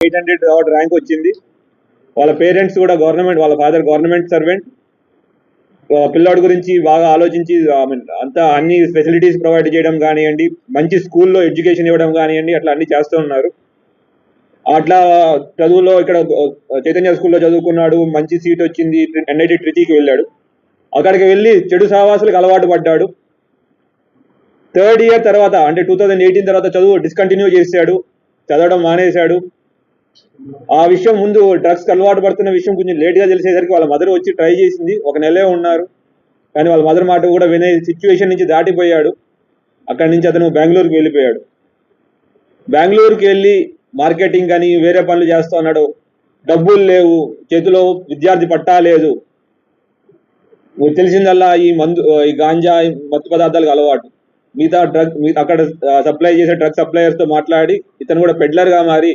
800 rank వచ్చింది. వాళ్ళ parents కూడా గవర్నమెంట్, వాళ్ళ ఫాదర్ గవర్నమెంట్ సర్వెంట్. పిల్లాడి గురించి బాగా ఆలోచించి అంతా అన్ని ఫెసిలిటీస్ ప్రొవైడ్ చేయడం కానివ్వండి, మంచి స్కూల్లో ఎడ్యుకేషన్ ఇవ్వడం కానివ్వండి, అట్లా అన్ని చేస్తూ ఉన్నారు. అట్లా చదువులో ఇక్కడ చైతన్య స్కూల్లో చదువుకున్నాడు, మంచి సీట్ వచ్చింది. NIT ట్రిచీకి వెళ్ళాడు. అక్కడికి వెళ్ళి చెడు సావాసులకు అలవాటు పడ్డాడు. 3rd ఇయర్ తర్వాత అంటే 2018 తర్వాత చదువు డిస్కంటిన్యూ చేశాడు, చదవడం మానేశాడు. ఆ విషయం ముందు డ్రగ్స్కి అలవాటు పడుతున్న విషయం కొంచెం లేట్గా తెలిసేసరికి వాళ్ళ మదర్ వచ్చి ట్రై చేసింది. 1 నెలే ఉన్నారు, కానీ వాళ్ళ మదర్ మాట కూడా వినే సిచ్యువేషన్ నుంచి దాటిపోయాడు. అక్కడి నుంచి అతను బెంగళూరుకి వెళ్ళిపోయాడు. బెంగళూరుకి వెళ్ళి మార్కెటింగ్ అని వేరే పనులు చేస్తూ ఉన్నాడు. డబ్బులు లేవు, చేతిలో విద్యార్థి పట్టా లేదు. తెలిసిందల్లా ఈ గాంజా, మత్తు పదార్థాలకు అలవాటు. మిగతా అక్కడ సప్లై చేసే డ్రగ్ సప్లయర్స్ తో మాట్లాడి ఇతను కూడా పెడ్లర్ గా మారి